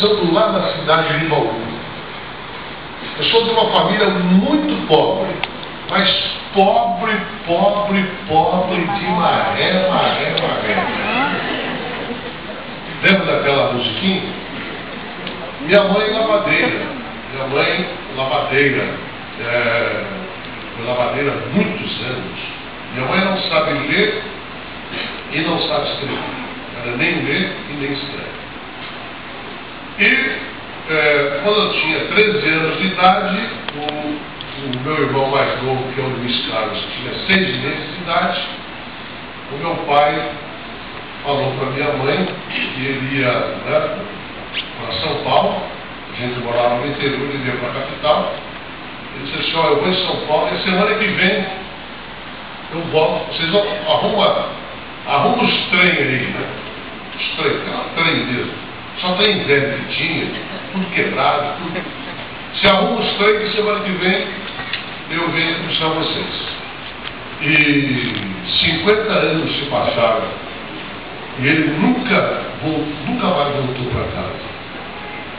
Estamos lá na cidade de Bauru. Eu sou de uma família muito pobre, mas pobre de maré. Lembra daquela musiquinha? Minha mãe lavadeira. Foi lavadeira há muitos anos. Minha mãe não sabe ler e não sabe escrever. Ela nem lê e nem escreve. E quando eu tinha 13 anos de idade, o meu irmão mais novo, que é o Luiz Carlos, tinha 6 meses de idade, o meu pai falou para minha mãe que ele ia para São Paulo. A gente morava no interior, ele ia para a capital. Ele disse assim: eu vou em São Paulo e a semana que vem eu volto. Vocês arrumam os trem aí, né? Os trem mesmo. Só tem velho que tinha, tudo quebrado, tudo. Se arruma os trem que semana que vem eu venho buscar vocês. E 50 anos se passaram e ele nunca mais voltou para casa.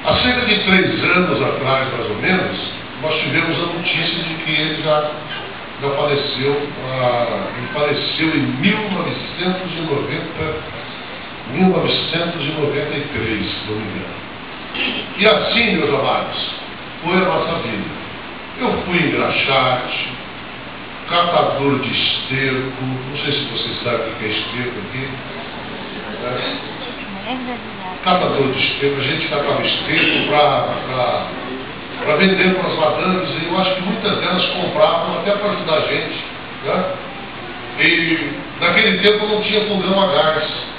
Há cerca de 3 anos atrás, mais ou menos, nós tivemos a notícia de que ele já faleceu. Ele faleceu em 1993, se não me engano. E assim, meus amados, foi a nossa vida. Eu fui engraxate, catador de esterco. Não sei se vocês sabem o que é esterco aqui. Catador de esterco. A gente catava esterco para vender para as madames, e eu acho que muitas delas compravam até para ajudar a gente. Né? E naquele tempo não tinha fogão a gás.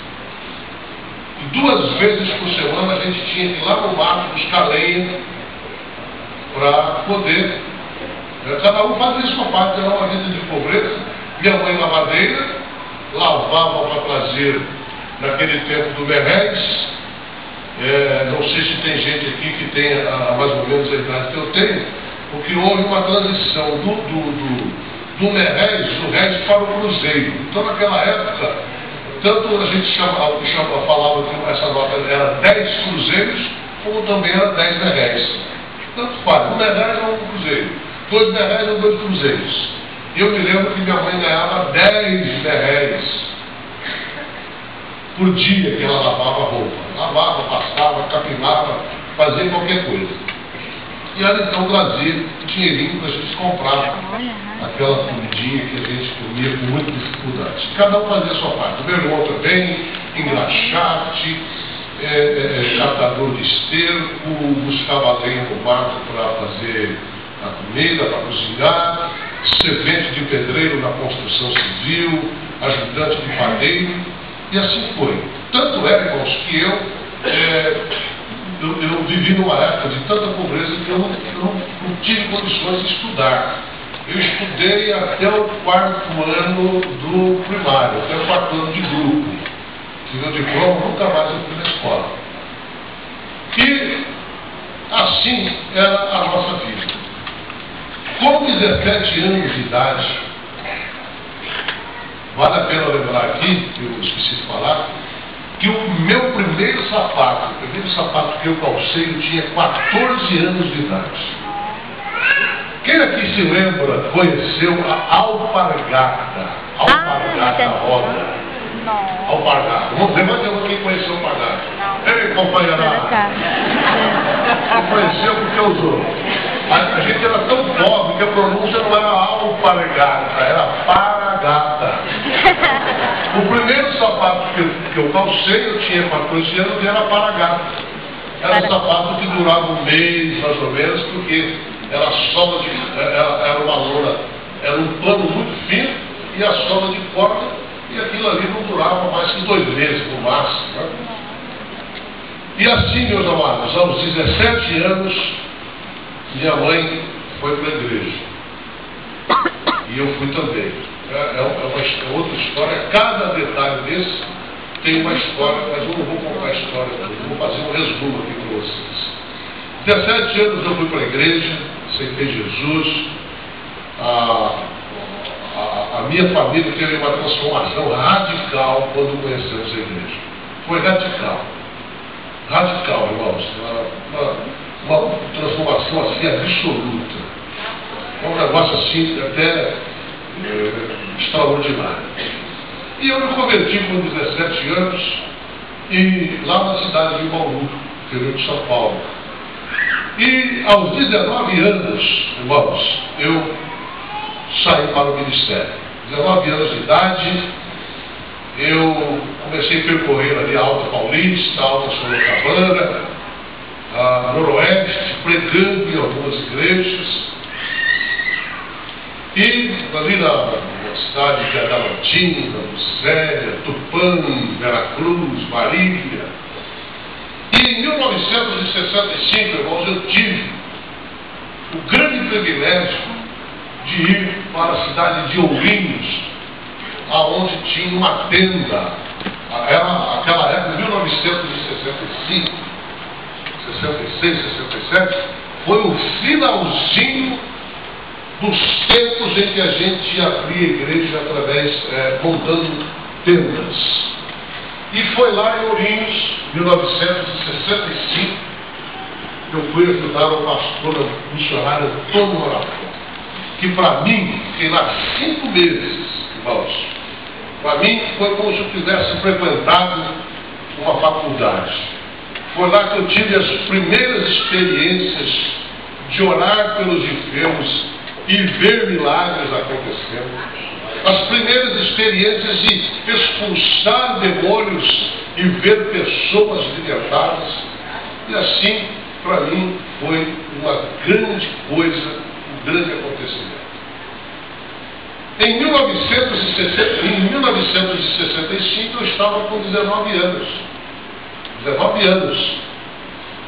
E 2 vezes por semana a gente tinha que ir lá no mato buscar lenha para poder. Cada um fazia sua parte, era uma vida de pobreza. Minha mãe lavadeira, lavava para trazer naquele tempo do Merréis. Não sei se tem gente aqui que tem mais ou menos a idade que eu tenho, porque houve uma transição do Merréis, do Réis para o Cruzeiro. Então naquela época, tanto a gente falava que essa nota era 10 cruzeiros, como também era 10 Merréis. Tanto faz, 1 Merréis ou 1 cruzeiro, 2 Merréis ou 2 cruzeiros. E eu me lembro que minha mãe ganhava 10 Merréis por dia que ela lavava a roupa. Lavava, passava, capinava, fazia qualquer coisa. E ela então trazia o dinheirinho para a gente comprar aquela comidinha que a gente comia com muita dificuldade. Cada um fazia a sua parte. O meu irmão também, engraxate, catador de esterco, buscava lenha no mato para fazer a comida, para cozinhar, servente de pedreiro na construção civil, ajudante de padeiro. E assim foi. Tanto é, irmãos, que eu vivi numa época de tanta pobreza que eu não tive condições de estudar. Eu estudei até o 4º ano do primário, até o 4º ano de grupo. Tive o diploma, nunca mais eu fui na escola. E assim era a nossa vida. Com 17 anos de idade, vale a pena lembrar aqui, que eu esqueci de falar, que o meu primeiro sapato que eu calcei, eu tinha 14 anos de idade. Quem aqui se lembra, conheceu a alpargata? Alpargata roda. Não. Alpargata. Vamos levanta quem conheceu a alpargata. Ei, companheira. Conheceu porque usou. A gente era tão pobre que a pronúncia não era alpargata, era paragata. O primeiro sapato que eu calcei, eu tinha 14 anos, e era paragata. Era um sapato que durava 1 mês, mais ou menos, porque era sola era uma lona, era um pano muito fino, e a sola de corda, e aquilo ali não durava mais que 2 meses no máximo. Né? E assim, meus amados, aos 17 anos, minha mãe foi para a igreja. E eu fui também. É outra história. Cada detalhe desse tem uma história, mas eu não vou contar a história, eu vou fazer um resumo aqui para vocês. 17 anos eu fui para a igreja, aceitei Jesus. A minha família teve uma transformação radical quando conhecemos a igreja. Foi radical. Radical, irmãos. fé absoluta. É um negócio assim até extraordinário. E eu me converti com 17 anos e lá na cidade de Bauru, interior de São Paulo. E aos 19 anos, irmãos, eu saí para o ministério. 19 anos de idade, eu comecei a percorrer ali a Alta Paulista, a Alta Sorocabana, a Noroeste, pregando em algumas igrejas. E ali na cidade de Adamantina, Lucélia, Tupã, Veracruz, Marília. E em 1965, irmãos, eu tive o grande privilégio de ir para a cidade de Ourinhos, aonde tinha uma tenda. Aquela época, 1965, 66, 67, foi o finalzinho dos tempos em que a gente abria a igreja através, montando tendas. E foi lá em Ourinhos, 1965, eu fui ajudar o pastor missionário Antônio Morato, que para mim, fiquei lá 5 meses, irmãos. Para mim foi como se eu tivesse frequentado uma faculdade. Foi lá que eu tive as primeiras experiências de orar pelos enfermos e ver milagres acontecendo. As primeiras experiências de expulsar demônios e ver pessoas libertadas. E assim, para mim, foi uma grande coisa, um grande acontecimento. Em 1965, eu estava com 19 anos. 19 anos.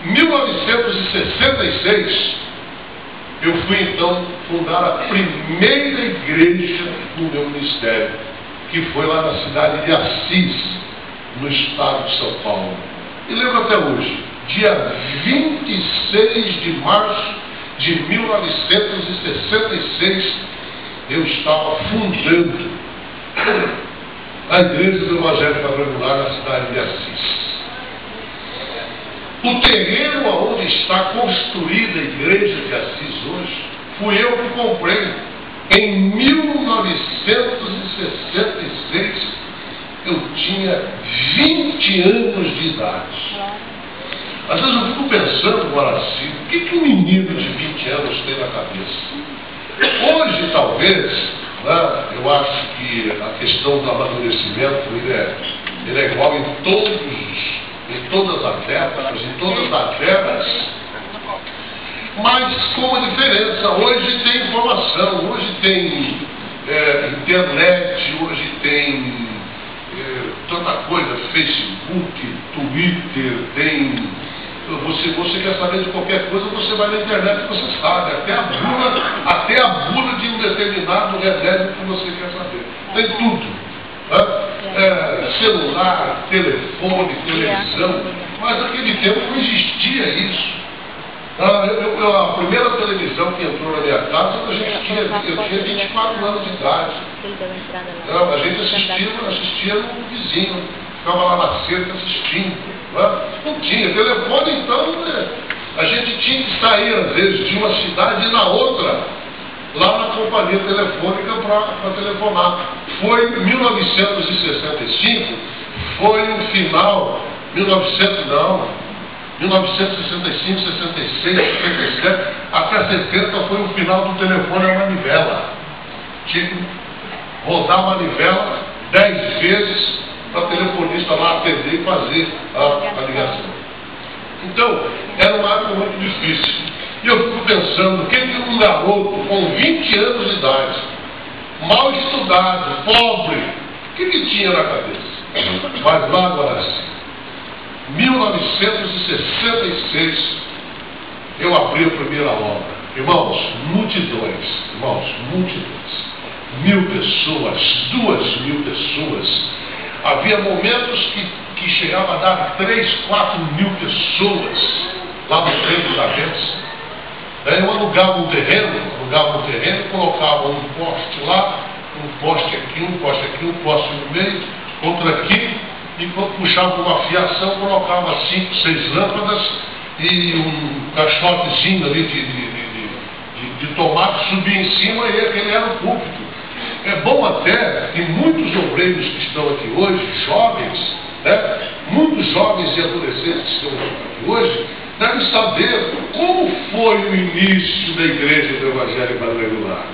Em 1966, eu fui então fundar a primeira igreja do meu ministério, que foi lá na cidade de Assis, no estado de São Paulo. E lembro até hoje, dia 26 de março de 1966, eu estava fundando a Igreja do Evangelho Quadrangular na cidade de Assis. O terreno onde está construída a igreja de Assis hoje, fui eu que comprei. Em 1966, eu tinha 20 anos de idade. Às vezes eu fico pensando, Guaraci, o que um menino de 20 anos tem na cabeça? Hoje, talvez, né, eu acho que a questão do amadurecimento ele é igual em todas as épocas, em todas as eras, mas com uma diferença. Hoje tem informação, hoje tem internet, hoje tem tanta coisa, Facebook, Twitter, tem. Você quer saber de qualquer coisa, você vai na internet e você sabe, até a bula de um determinado remédio que você quer saber. Tem tudo. Celular, telefone, televisão, mas naquele tempo não existia isso. A primeira televisão que entrou na minha casa, eu tinha 24 anos de idade. A gente assistia no vizinho, ficava lá na cerca assistindo. Não tinha telefone, então a gente tinha que sair às vezes de uma cidade e na outra, lá na companhia telefônica para telefonar. Foi em 1965, foi o final, 1965, 66, 67, até 70 foi o final do telefone à manivela. Tinha que rodar a manivela 10 vezes para o telefonista lá atender e fazer a ligação. Então, era uma época muito difícil. E eu fico pensando, o que um garoto com 20 anos de idade, mal estudado, pobre, o que tinha na cabeça? Mas lá agora sim, 1966, eu abri a primeira obra. Irmãos, multidões. 1.000 pessoas, 2.000 pessoas. Havia momentos que chegava a dar 3, 4 mil pessoas lá no templo da Bênção. Daí eu alugava um terreno, colocava um poste lá, um poste aqui, um poste no meio, outro aqui, e puxava uma fiação, colocava 5, 6 lâmpadas e um caixotezinho ali de de tomar, subir em cima e aquele era o púlpito. É bom até que muitos obreiros que estão aqui hoje, jovens, né, muitos jovens e adolescentes que estão aqui hoje, devem saber como foi o início da igreja do Evangelho Quadrangular.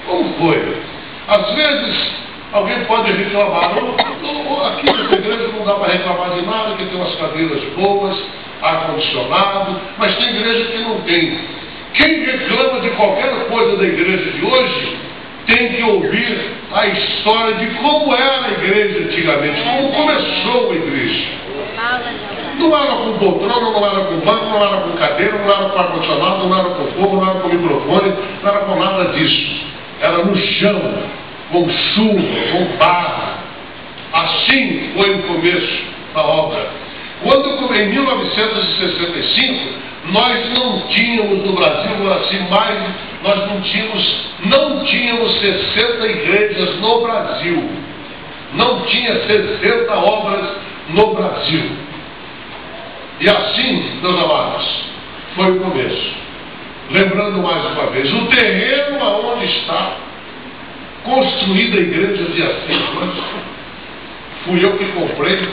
Como foi? Às vezes, alguém pode reclamar, aqui nessa igreja não dá para reclamar de nada, que tem umas cadeiras boas, ar-condicionado, mas tem igreja que não tem. Quem reclama de qualquer coisa da igreja de hoje, tem que ouvir a história de como era a igreja antigamente, como começou a igreja. Não era com poltrona, não era com banco, não era com cadeira, não era com ar-condicionado, não era com fogo, não era com microfone, não era com nada disso. Era no chão, com chuva, com barra. Assim foi o começo da obra. Quando, em 1965, nós não tínhamos no Brasil, assim, nós não tínhamos 60 igrejas no Brasil. Não tinha 60 obras no Brasil. E assim, meus amados, foi o começo. Lembrando mais uma vez, o terreno aonde está construída a igreja de Assis, fui eu que comprei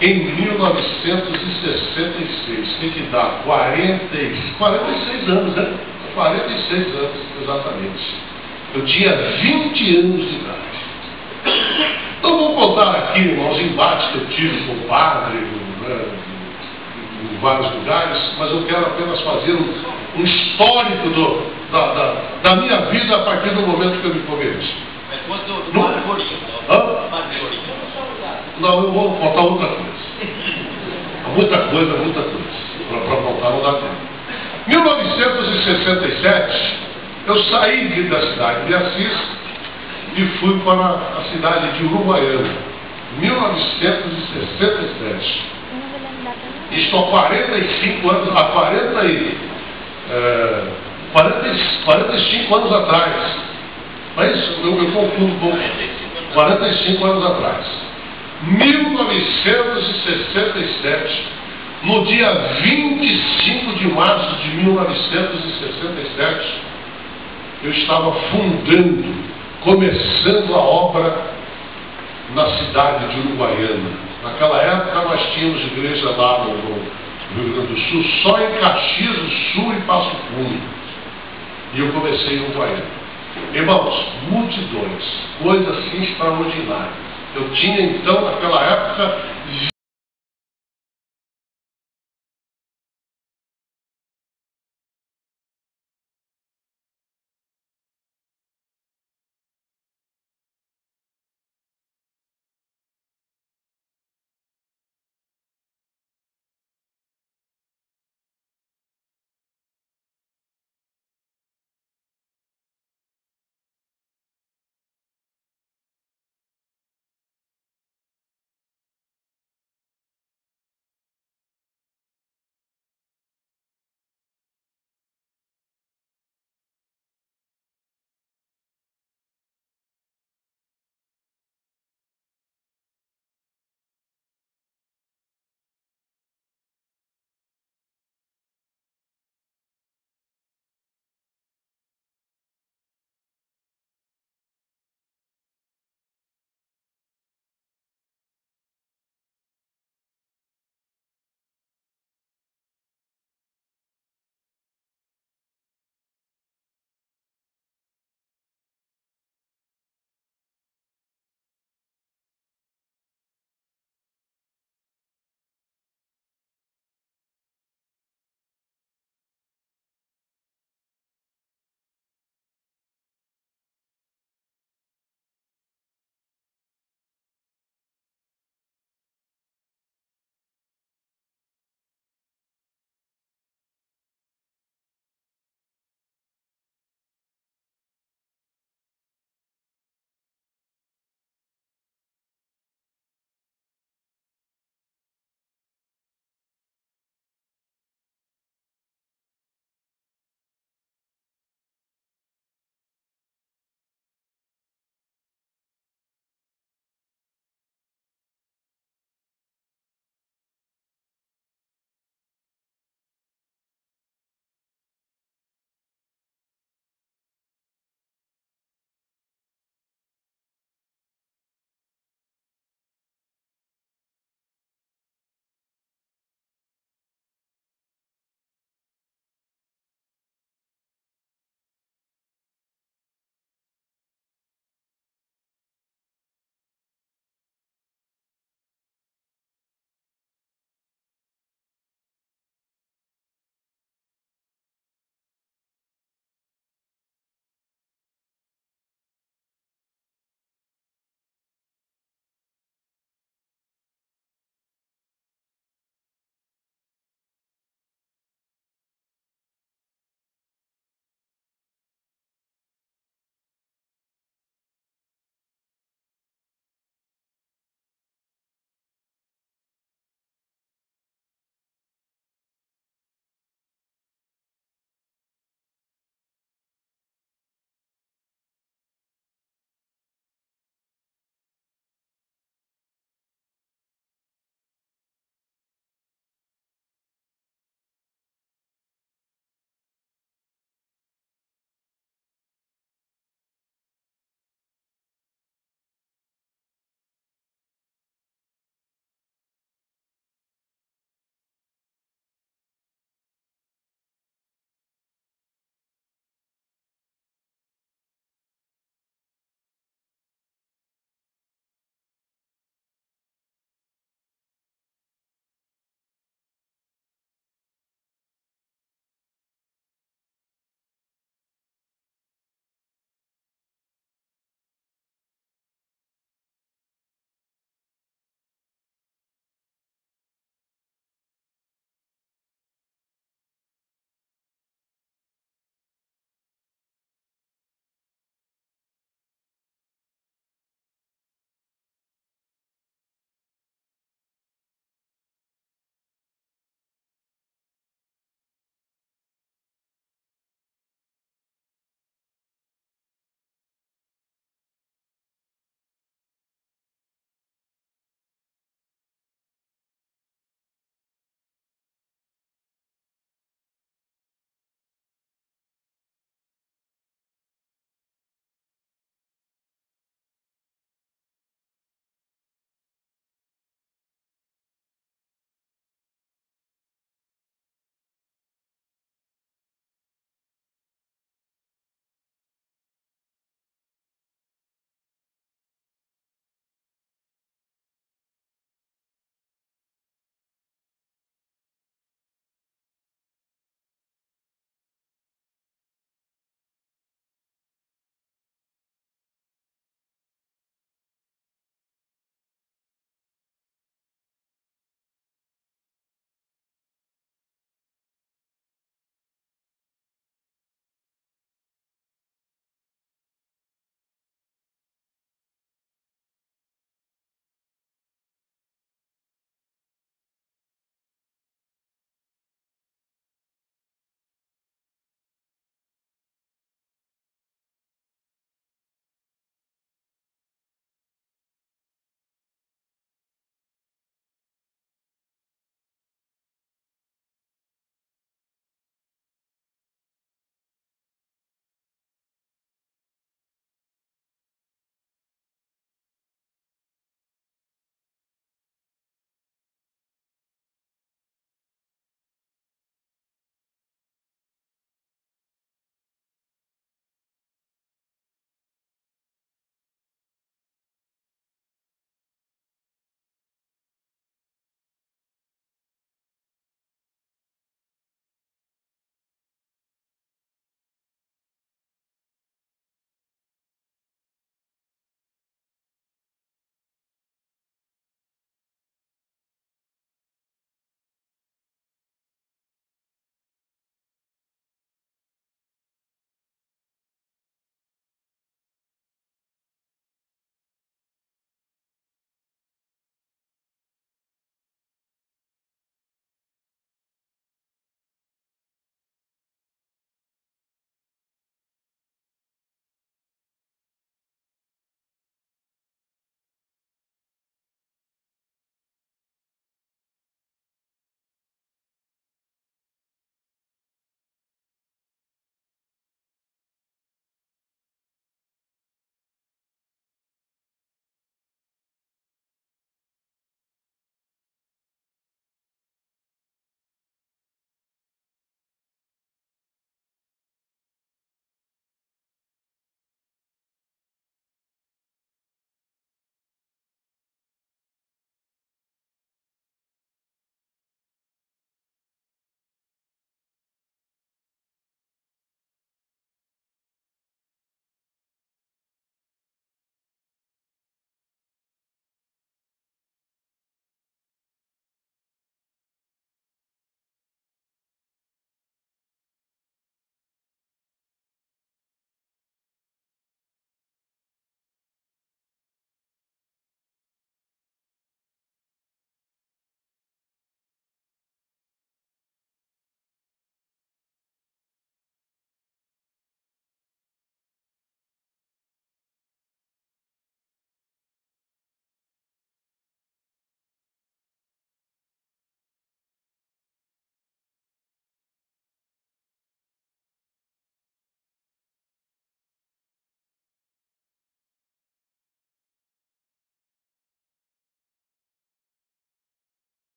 em 1966. Tem que dar 46 anos, né? 46 anos, exatamente. Eu tinha 20 anos de idade. Não vou contar aqui, irmãos, embates que eu tive com o padre, em vários lugares, mas eu quero apenas fazer um histórico da minha vida a partir do momento que eu me converti. Não, eu vou contar outra coisa. Muita coisa. Para contar não dá tempo. 1967, eu saí da cidade de Assis e fui para a cidade de Uruguaiana. 1967. Estou há 45 anos, 45 anos atrás. Mas eu confundo um pouco. 45 anos atrás. 1967, no dia 25 de março de 1967, eu estava começando a obra na cidade de Uruguaiana. Naquela época nós tínhamos igreja lá no Rio Grande do Sul, só em Caxias do Sul e Passo Fundo. E eu comecei em Uruguaiana. Irmãos, multidões, coisa assim extraordinária. Eu tinha então, naquela época,